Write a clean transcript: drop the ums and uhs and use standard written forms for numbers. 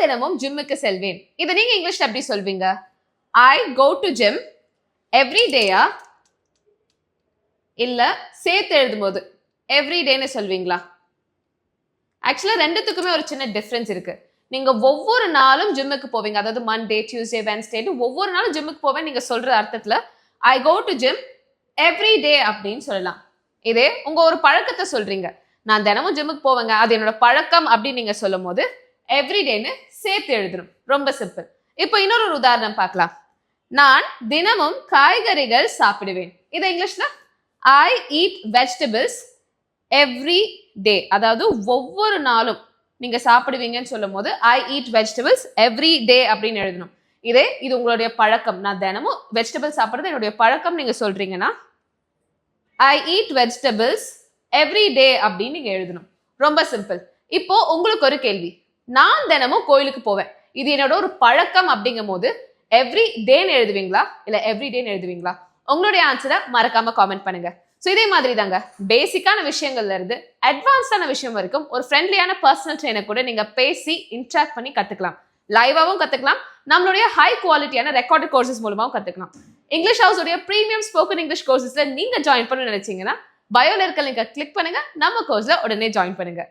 தினமும் ஜிம்முக்கு செல்வேன். இதை நீங்க இங்கிலீஷ்ல எப்படி சொல்வீங்க? ஐ கோ டு ஜிம் எவ்ரி டேயா, இல்ல சேர்த்து எழுதும்போது எவ்ரி டேன்னு சொல்வீங்களா? ஆக்சுவலா ரெண்டுத்துக்குமே ஒரு சின்ன டிஃபரன்ஸ் இருக்கு. நீங்க ஒவ்வொரு நாளும் ஜிம்முக்கு போவீங்க, அதாவது மண்டே, டியூஸ்டே, வென்ஸ்டே ஒவ்வொரு நாளும் ஜிம்முக்கு போவேன் நீங்க சொல்ற அர்த்தத்துல I go to gym every day அப்படின்னு சொல்லலாம். இதே உங்க ஒரு பழக்கத்தை சொல்றீங்க, நான் தினமும் ஜிம்முக்கு போவேங்க, அது என்னோட பழக்கம் அப்படின்னு நீங்க சொல்லும் போது எவ்ரி டேன்னு சேர்த்து எழுதணும். ரொம்ப சிம்பிள். இப்போ இன்னொரு உதாரணம் பார்க்கலாம். நான் தினமும் காய்கறிகள் சாப்பிடுவேன். இதை இங்கிலீஷ்ல ஐ ஈட் வெஜிடபிள்ஸ் எவ்ரி டே, அதாவது ஒவ்வொரு நாளும் நீங்க சாப்பிடுவீங்கன்னு சொல்லும் போது ஐ ஈட் வெஜிடபிள்ஸ் எவ்ரி டே அப்படின்னு எழுதணும். இது உங்களுடைய பழக்கம், நான் தினமும் வெஜிடபிள்ஸ் சாப்பிடுறது என்னுடைய பழக்கம் நீங்க சொல்றீங்கன்னா I eat vegetables every day அப்படின்னு நீங்க எழுதணும். ரொம்ப சிம்பிள். இப்போ உங்களுக்கு ஒரு கேள்வி, நான் தினமும் கோயிலுக்கு போவேன், இது என்னோட ஒரு பழக்கம் அப்படிங்கும் போது எவ்ரி டேன்னு எழுதுவீங்களா இல்ல எவ்ரி டேன்னு எழுதுவீங்களா? உங்களுடைய ஆன்சரை மறக்காம காமெண்ட் பண்ணுங்க. ஸோ இதே மாதிரி தாங்க பேசிக்கான விஷயங்கள்ல இருந்து அட்வான்ஸ்டான விஷயம் வரைக்கும் ஒரு ஃப்ரெண்ட்லியான பர்சனல் ட்ரெயினர் கூட நீங்க பேசி இன்ட்ராக்ட் பண்ணி கத்துக்கலாம். லைவாவும் கத்துக்கலாம், நம்மளுடைய ஹை குவாலிட்டியான ரெக்கார்டட் கோர்சஸ் மூலமாவும் கத்துக்கலாம். இங்கிலீஷ் ஹவுஸ் உடைய பிரீமியம் ஸ்போக்கன் இங்கிலீஷ் கோர்சஸ்ல நீங்க ஜாயின் பண்ண நினைச்சீங்கன்னா பயோல இருக்க லிங்கை கிளிக் பண்ணுங்க, நம்ம கோர்ஸ்ல உடனே ஜாயின் பண்ணுங்க.